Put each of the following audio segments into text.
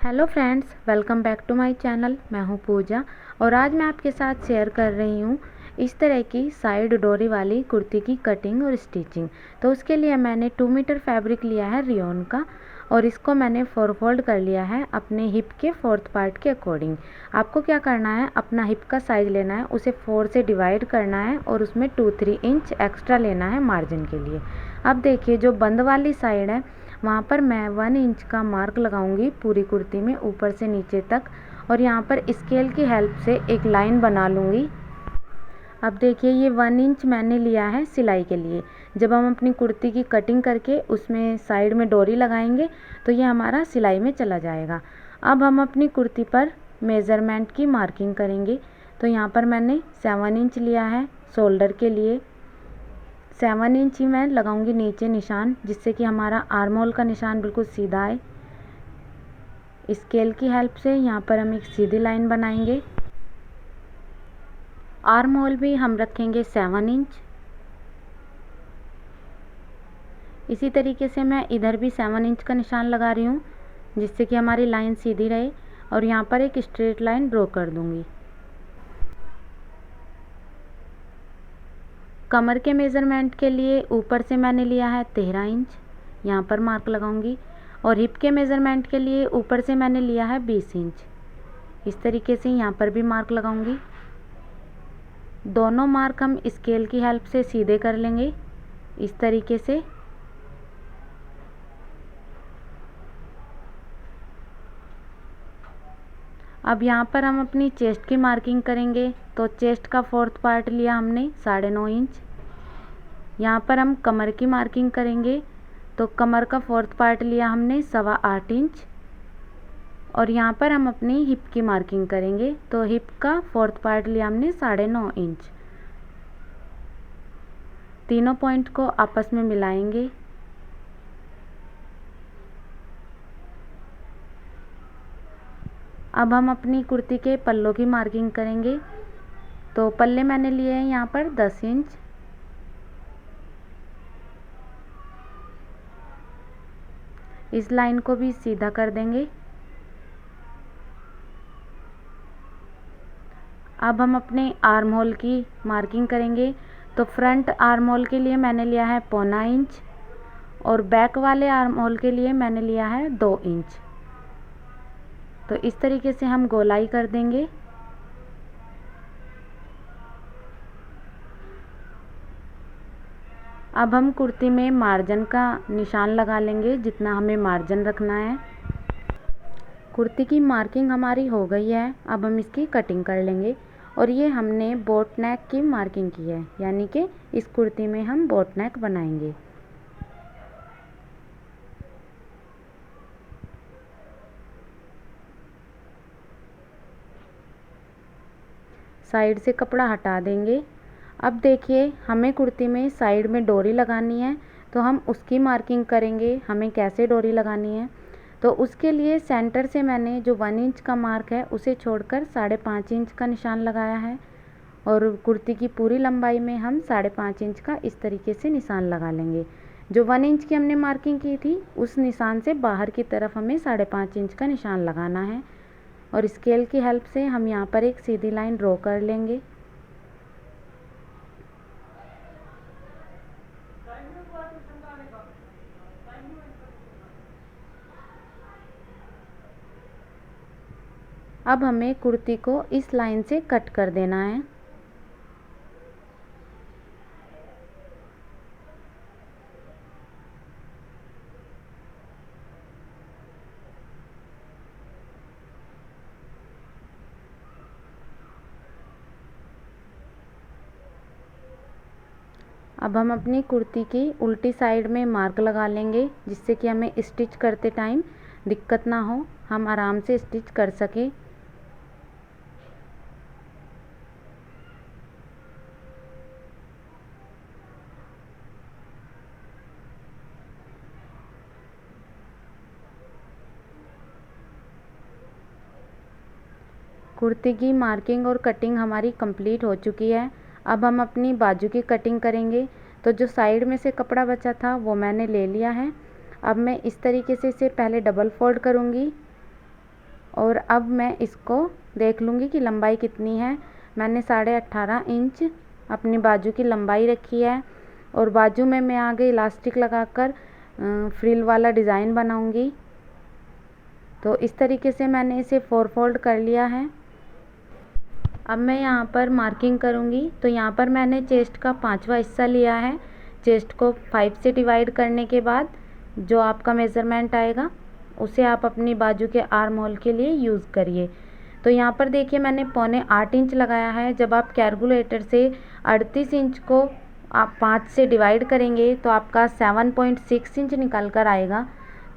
Hello friends, welcome back to my channel. मैं हूं पूजा और आज मैं आपके साथ शेयर कर रही हूं इस तरह की साइड डोरी वाली कुर्ती की कटिंग और स्टिचिंग। तो उसके लिए मैंने 2 मीटर फैब्रिक लिया है रियोन का और इसको मैंने 4 फोल्ड कर लिया है अपने हिप के 4th पार्ट के अकॉर्डिंग। आपको क्या करना है, अपना हिप का साइज़ लेना है, उसे 4 से डिवाइड करना है और उसमें 2-3 इंच एक्स्ट्रा लेना है मार्जिन के लिए। अब देखिए, जो बंद वाली साइड है वहाँ पर मैं 1 इंच का मार्क लगाऊंगी पूरी कुर्ती में ऊपर से नीचे तक और यहाँ पर स्केल की हेल्प से एक लाइन बना लूँगी। अब देखिए, ये 1 इंच मैंने लिया है सिलाई के लिए। जब हम अपनी कुर्ती की कटिंग करके उसमें साइड में डोरी लगाएंगे तो ये हमारा सिलाई में चला जाएगा। अब हम अपनी कुर्ती पर मेज़रमेंट की मार्किंग करेंगे। तो यहाँ पर मैंने 7 इंच लिया है शोल्डर के लिए। 7 इंच ही मैं लगाऊंगी नीचे निशान, जिससे कि हमारा आर्म होल का निशान बिल्कुल सीधा आए। स्केल की हेल्प से यहाँ पर हम एक सीधी लाइन बनाएंगे। आर्म होल भी हम रखेंगे 7 इंच। इसी तरीके से मैं इधर भी 7 इंच का निशान लगा रही हूँ, जिससे कि हमारी लाइन सीधी रहे और यहाँ पर एक स्ट्रेट लाइन ड्रॉ कर दूँगी। कमर के मेज़रमेंट के लिए ऊपर से मैंने लिया है 13 इंच, यहाँ पर मार्क लगाऊंगी। और हिप के मेज़रमेंट के लिए ऊपर से मैंने लिया है 20 इंच। इस तरीके से यहाँ पर भी मार्क लगाऊंगी। दोनों मार्क हम स्केल की हेल्प से सीधे कर लेंगे इस तरीके से। अब यहाँ पर हम अपनी चेस्ट की मार्किंग करेंगे। तो चेस्ट का 4th पार्ट लिया हमने 9.5 इंच। यहाँ पर हम कमर की मार्किंग करेंगे। तो कमर का 4th पार्ट लिया हमने 8.25 इंच और यहाँ पर हम अपनी हिप की मार्किंग करेंगे। तो हिप का 4th पार्ट लिया हमने 9.5 इंच। तीनों पॉइंट को आपस में मिलाएंगे। अब हम अपनी कुर्ती के पल्लों की मार्किंग करेंगे। तो पल्ले मैंने लिए हैं यहाँ पर 10 इंच। इस लाइन को भी सीधा कर देंगे। अब हम अपने आर्म होल की मार्किंग करेंगे। तो फ्रंट आर्म होल के लिए मैंने लिया है 1.25 इंच और बैक वाले आर्म होल के लिए मैंने लिया है 2 इंच। तो इस तरीके से हम गोलाई कर देंगे। अब हम कुर्ती में मार्जिन का निशान लगा लेंगे, जितना हमें मार्जिन रखना है। कुर्ती की मार्किंग हमारी हो गई है। अब हम इसकी कटिंग कर लेंगे और ये हमने बोट नेक की मार्किंग की है, यानी कि इस कुर्ती में हम बोट नेक बनाएंगे। साइड से कपड़ा हटा देंगे। अब देखिए, हमें कुर्ती में साइड में डोरी लगानी है, तो हम उसकी मार्किंग करेंगे। हमें कैसे डोरी लगानी है, तो उसके लिए सेंटर से मैंने जो 1 इंच का मार्क है उसे छोड़कर 5.5 इंच का निशान लगाया है और कुर्ती की पूरी लंबाई में हम 5.5 इंच का इस तरीके से निशान लगा लेंगे। जो 1 इंच की हमने मार्किंग की थी उस निशान से बाहर की तरफ हमें 5.5 इंच का निशान लगाना है और स्केल की हेल्प से हम यहाँ पर एक सीधी लाइन ड्रॉ कर लेंगे। अब हमें कुर्ती को इस लाइन से कट कर देना है। अब हम अपनी कुर्ती की उल्टी साइड में मार्क लगा लेंगे, जिससे कि हमें स्टिच करते टाइम दिक्कत ना हो, हम आराम से स्टिच कर सकें। कुर्ती की मार्किंग और कटिंग हमारी कंप्लीट हो चुकी है। अब हम अपनी बाजू की कटिंग करेंगे। तो जो साइड में से कपड़ा बचा था वो मैंने ले लिया है। अब मैं इस तरीके से इसे पहले डबल फोल्ड करूँगी और अब मैं इसको देख लूँगी कि लंबाई कितनी है। मैंने 18.5 इंच अपनी बाजू की लंबाई रखी है और बाजू में मैं आगे इलास्टिक लगाकर फ्रिल वाला डिज़ाइन बनाऊँगी। तो इस तरीके से मैंने इसे 4 फोल्ड कर लिया है। अब मैं यहाँ पर मार्किंग करूँगी। तो यहाँ पर मैंने चेस्ट का 5वां हिस्सा लिया है। चेस्ट को 5 से डिवाइड करने के बाद जो आपका मेज़रमेंट आएगा उसे आप अपनी बाजू के आर्म होल के लिए यूज़ करिए। तो यहाँ पर देखिए मैंने 7.25 इंच लगाया है। जब आप कैलकुलेटर से 38 इंच को आप 5 से डिवाइड करेंगे तो आपका 7.6 इंच निकल कर आएगा।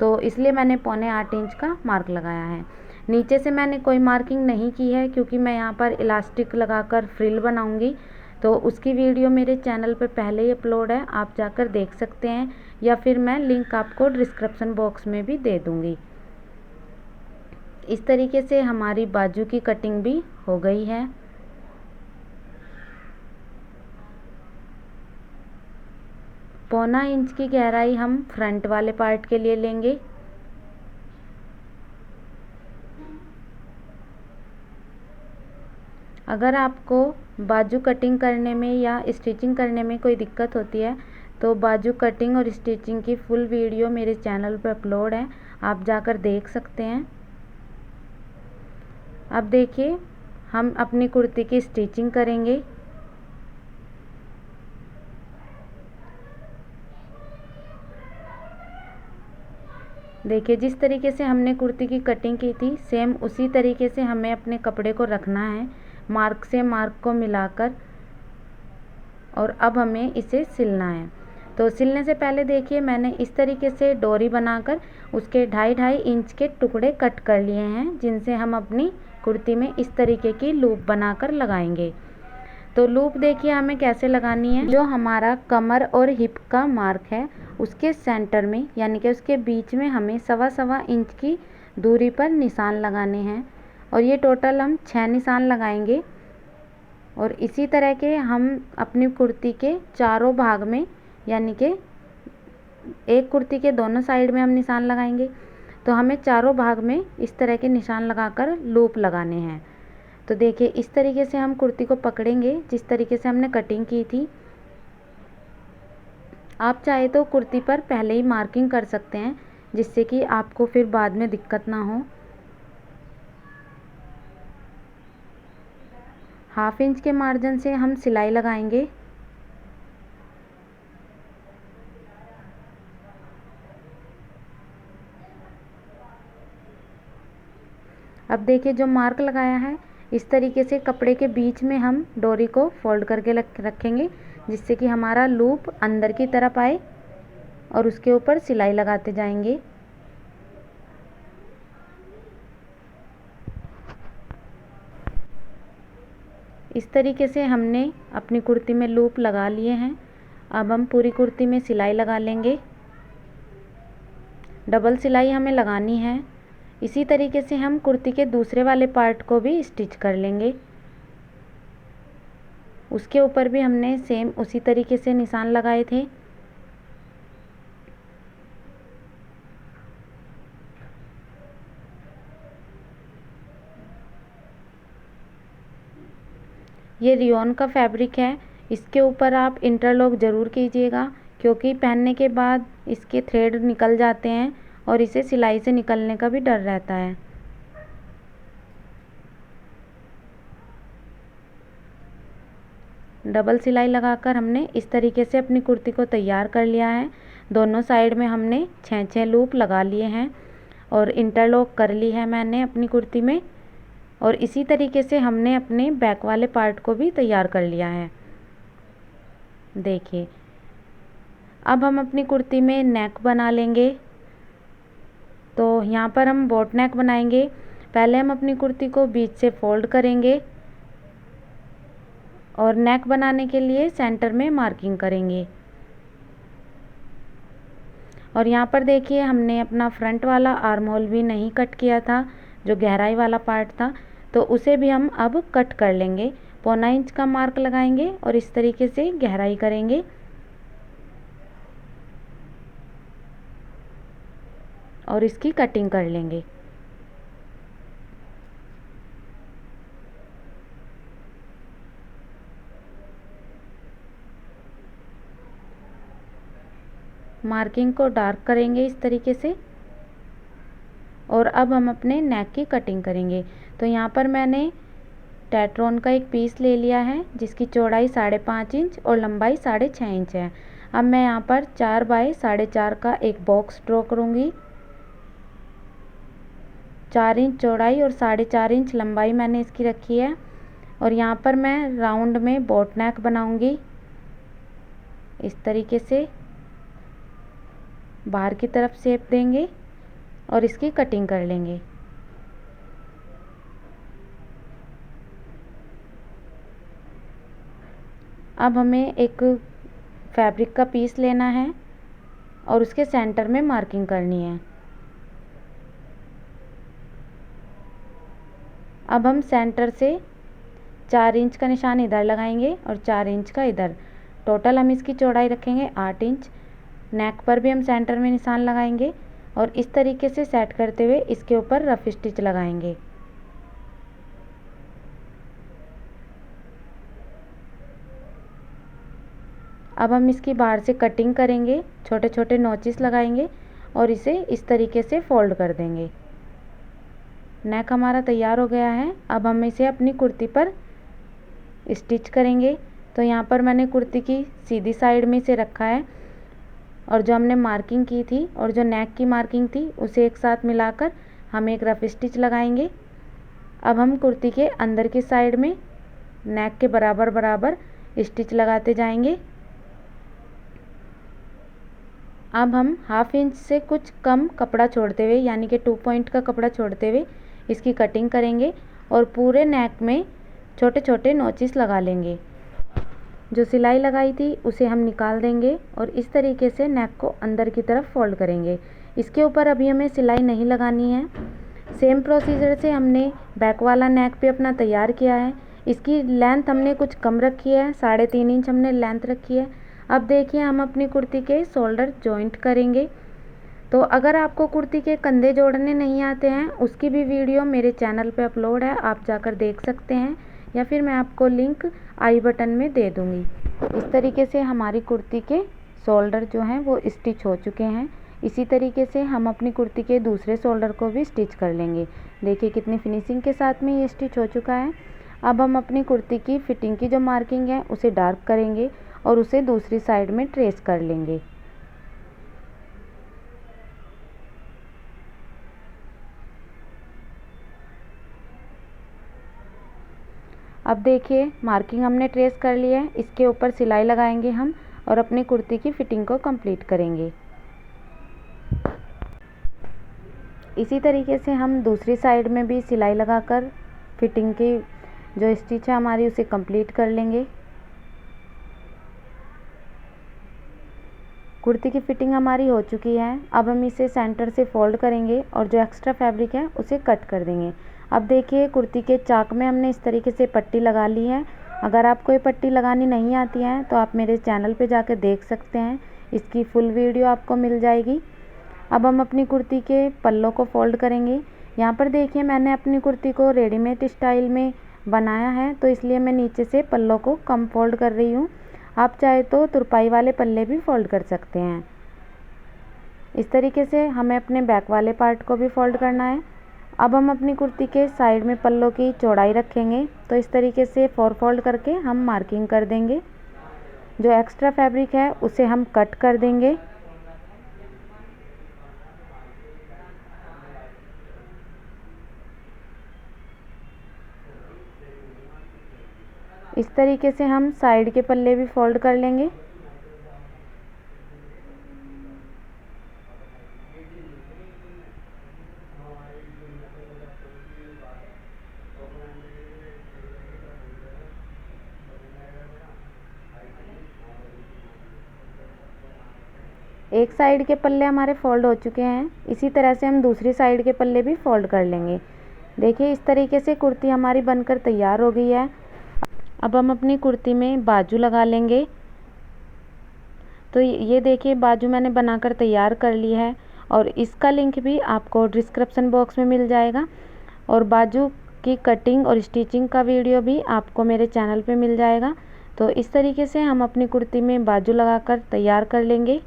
तो इसलिए मैंने 7.25 इंच का मार्क लगाया है। नीचे से मैंने कोई मार्किंग नहीं की है क्योंकि मैं यहाँ पर इलास्टिक लगाकर फ्रिल बनाऊँगी। तो उसकी वीडियो मेरे चैनल पे पहले ही अपलोड है, आप जाकर देख सकते हैं या फिर मैं लिंक आपको डिस्क्रिप्शन बॉक्स में भी दे दूँगी। इस तरीके से हमारी बाजू की कटिंग भी हो गई है। पौना इंच की गहराई हम फ्रंट वाले पार्ट के लिए लेंगे। अगर आपको बाजू कटिंग करने में या स्टिचिंग करने में कोई दिक्कत होती है तो बाजू कटिंग और स्टिचिंग की फुल वीडियो मेरे चैनल पर अपलोड है, आप जाकर देख सकते हैं। अब देखिए हम अपनी कुर्ती की स्टिचिंग करेंगे। देखिए जिस तरीके से हमने कुर्ती की कटिंग की थी सेम उसी तरीके से हमें अपने कपड़े को रखना है, मार्क से मार्क को मिलाकर। और अब हमें इसे सिलना है। तो सिलने से पहले देखिए मैंने इस तरीके से डोरी बनाकर उसके 2.5 इंच के टुकड़े कट कर लिए हैं, जिनसे हम अपनी कुर्ती में इस तरीके की लूप बनाकर लगाएंगे। तो लूप देखिए हमें कैसे लगानी है। जो हमारा कमर और हिप का मार्क है उसके सेंटर में यानी कि उसके बीच में हमें 1.25 इंच की दूरी पर निशान लगाने हैं और ये टोटल हम 6 निशान लगाएंगे। और इसी तरह के हम अपनी कुर्ती के चारों भाग में यानी कि एक कुर्ती के दोनों साइड में हम निशान लगाएंगे, तो हमें चारों भाग में इस तरह के निशान लगाकर लूप लगाने हैं। तो देखिए इस तरीके से हम कुर्ती को पकड़ेंगे जिस तरीके से हमने कटिंग की थी। आप चाहे तो कुर्ती पर पहले ही मार्किंग कर सकते हैं जिससे कि आपको फिर बाद में दिक्कत ना हो। 1/2 इंच के मार्जिन से हम सिलाई लगाएंगे। अब देखिए जो मार्क लगाया है इस तरीके से कपड़े के बीच में हम डोरी को फोल्ड करके रखेंगे जिससे कि हमारा लूप अंदर की तरफ आए और उसके ऊपर सिलाई लगाते जाएंगे। इस तरीके से हमने अपनी कुर्ती में लूप लगा लिए हैं। अब हम पूरी कुर्ती में सिलाई लगा लेंगे। डबल सिलाई हमें लगानी है। इसी तरीके से हम कुर्ती के दूसरे वाले पार्ट को भी स्टिच कर लेंगे। उसके ऊपर भी हमने सेम उसी तरीके से निशान लगाए थे। ये रियोन का फैब्रिक है, इसके ऊपर आप इंटरलॉक ज़रूर कीजिएगा क्योंकि पहनने के बाद इसके थ्रेड निकल जाते हैं और इसे सिलाई से निकलने का भी डर रहता है। डबल सिलाई लगाकर हमने इस तरीके से अपनी कुर्ती को तैयार कर लिया है। दोनों साइड में हमने 6-6 लूप लगा लिए हैं और इंटरलॉक कर ली है मैंने अपनी कुर्ती में। और इसी तरीके से हमने अपने बैक वाले पार्ट को भी तैयार कर लिया है। देखिए अब हम अपनी कुर्ती में नेक बना लेंगे। तो यहाँ पर हम बोट नेक बनाएंगे। पहले हम अपनी कुर्ती को बीच से फोल्ड करेंगे और नेक बनाने के लिए सेंटर में मार्किंग करेंगे। और यहाँ पर देखिए हमने अपना फ्रंट वाला आर्म होल भी नहीं कट किया था, जो गहराई वाला पार्ट था, तो उसे भी हम अब कट कर लेंगे। 1.25 इंच का मार्क लगाएंगे और इस तरीके से गहराई करेंगे और इसकी कटिंग कर लेंगे। मार्किंग को डार्क करेंगे इस तरीके से। और अब हम अपने नेक की कटिंग करेंगे। तो यहाँ पर मैंने टेट्रॉन का एक पीस ले लिया है जिसकी चौड़ाई 5.5 इंच और लंबाई 6.5 इंच है। अब मैं यहाँ पर 4 बाय 4.5 का एक बॉक्स ड्रॉ करूँगी। 4 इंच चौड़ाई और 4.5 इंच लंबाई मैंने इसकी रखी है। और यहाँ पर मैं राउंड में बोट नेक बनाऊँगी इस तरीके से, बाहर की तरफ शेप देंगे और इसकी कटिंग कर लेंगे। अब हमें एक फैब्रिक का पीस लेना है और उसके सेंटर में मार्किंग करनी है। अब हम सेंटर से 4 इंच का निशान इधर लगाएंगे और 4 इंच का इधर। टोटल हम इसकी चौड़ाई रखेंगे 8 इंच। नेक पर भी हम सेंटर में निशान लगाएंगे और इस तरीके से सेट करते हुए इसके ऊपर रफ स्टिच लगाएंगे। अब हम इसकी बाहर से कटिंग करेंगे, छोटे छोटे नोचेस लगाएंगे और इसे इस तरीके से फोल्ड कर देंगे। नेक हमारा तैयार हो गया है। अब हम इसे अपनी कुर्ती पर स्टिच करेंगे। तो यहाँ पर मैंने कुर्ती की सीधी साइड में इसे रखा है और जो हमने मार्किंग की थी और जो नेक की मार्किंग थी उसे एक साथ मिलाकर हम एक रफ स्टिच लगाएंगे। अब हम कुर्ती के अंदर की साइड में नेक के बराबर बराबर स्टिच लगाते जाएंगे। अब हम 1/2 इंच से कुछ कम कपड़ा छोड़ते हुए, यानी कि 2 पॉइंट का कपड़ा छोड़ते हुए इसकी कटिंग करेंगे और पूरे नेक में छोटे छोटे नोचेस लगा लेंगे। जो सिलाई लगाई थी उसे हम निकाल देंगे और इस तरीके से नेक को अंदर की तरफ फोल्ड करेंगे। इसके ऊपर अभी हमें सिलाई नहीं लगानी है। सेम प्रोसीजर से हमने बैक वाला नेक भी अपना तैयार किया है। इसकी लेंथ हमने कुछ कम रखी है, 3.5 इंच हमने लेंथ रखी है। अब देखिए हम अपनी कुर्ती के शोल्डर जॉइंट करेंगे। तो अगर आपको कुर्ती के कंधे जोड़ने नहीं आते हैं उसकी भी वीडियो मेरे चैनल पे अपलोड है, आप जाकर देख सकते हैं या फिर मैं आपको लिंक आई बटन में दे दूँगी। इस तरीके से हमारी कुर्ती के शोल्डर जो हैं वो स्टिच हो चुके हैं। इसी तरीके से हम अपनी कुर्ती के दूसरे शोल्डर को भी स्टिच कर लेंगे। देखिए कितनी फिनिशिंग के साथ में ये स्टिच हो चुका है। अब हम अपनी कुर्ती की फिटिंग की जो मार्किंग है उसे डार्क करेंगे और उसे दूसरी साइड में ट्रेस कर लेंगे। अब देखिए मार्किंग हमने ट्रेस कर ली है। इसके ऊपर सिलाई लगाएंगे हम और अपनी कुर्ती की फिटिंग को कंप्लीट करेंगे। इसी तरीके से हम दूसरी साइड में भी सिलाई लगाकर फिटिंग की जो स्टिच है हमारी उसे कंप्लीट कर लेंगे। कुर्ती की फिटिंग हमारी हो चुकी है। अब हम इसे सेंटर से फोल्ड करेंगे और जो एक्स्ट्रा फैब्रिक है उसे कट कर देंगे। अब देखिए कुर्ती के चाक में हमने इस तरीके से पट्टी लगा ली है। अगर आपको ये पट्टी लगानी नहीं आती है तो आप मेरे चैनल पे जाकर देख सकते हैं, इसकी फुल वीडियो आपको मिल जाएगी। अब हम अपनी कुर्ती के पल्लों को फोल्ड करेंगे। यहाँ पर देखिए मैंने अपनी कुर्ती को रेडीमेड स्टाइल में बनाया है तो इसलिए मैं नीचे से पल्लों को कम फोल्ड कर रही हूँ। आप चाहे तो तुरपाई वाले पल्ले भी फोल्ड कर सकते हैं। इस तरीके से हमें अपने बैक वाले पार्ट को भी फोल्ड करना है। अब हम अपनी कुर्ती के साइड में पल्लों की चौड़ाई रखेंगे तो इस तरीके से 4 फोल्ड करके हम मार्किंग कर देंगे। जो एक्स्ट्रा फैब्रिक है उसे हम कट कर देंगे। इस तरीके से हम साइड के पल्ले भी फोल्ड कर लेंगे। एक साइड के पल्ले हमारे फोल्ड हो चुके हैं। इसी तरह से हम दूसरी साइड के पल्ले भी फोल्ड कर लेंगे। देखिए इस तरीके से कुर्ती हमारी बनकर तैयार हो गई है। अब हम अपनी कुर्ती में बाजू लगा लेंगे। तो ये देखिए बाजू मैंने बनाकर तैयार कर ली है और इसका लिंक भी आपको डिस्क्रिप्शन बॉक्स में मिल जाएगा और बाजू की कटिंग और स्टिचिंग का वीडियो भी आपको मेरे चैनल पे मिल जाएगा। तो इस तरीके से हम अपनी कुर्ती में बाजू लगाकर तैयार कर लेंगे।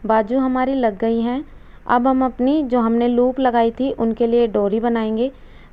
बाजू हमारी लग गई हैं। अब हम अपनी जो हमने लूप लगाई थी उनके लिए डोरी बनाएंगे।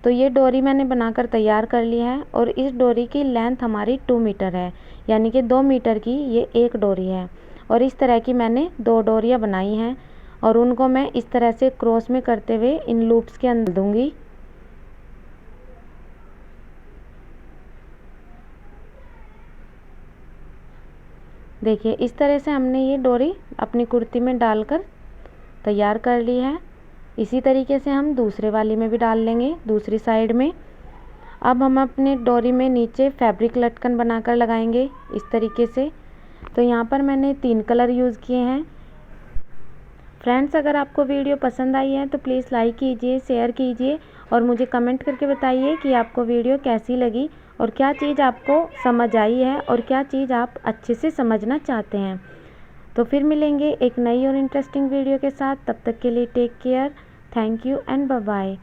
तो ये डोरी मैंने बनाकर तैयार कर ली है और इस डोरी की लेंथ हमारी 2 मीटर है, यानी कि 2 मीटर की ये एक डोरी है। और इस तरह की मैंने 2 डोरियाँ बनाई हैं और उनको मैं इस तरह से क्रॉस में करते हुए इन लूप्स के अंदर दूंगी। देखिए इस तरह से हमने ये डोरी अपनी कुर्ती में डालकर तैयार कर ली है। इसी तरीके से हम दूसरे वाली में भी डाल लेंगे, दूसरी साइड में। अब हम अपने डोरी में नीचे फैब्रिक लटकन बनाकर लगाएंगे इस तरीके से। तो यहाँ पर मैंने 3 कलर यूज़ किए हैं। फ्रेंड्स, अगर आपको वीडियो पसंद आई है तो प्लीज़ लाइक कीजिए, शेयर कीजिए और मुझे कमेंट करके बताइए कि आपको वीडियो कैसी लगी और क्या चीज़ आपको समझ आई है और क्या चीज़ आप अच्छे से समझना चाहते हैं। तो फिर मिलेंगे एक नई और इंटरेस्टिंग वीडियो के साथ। तब तक के लिए take care, thank you and bye bye.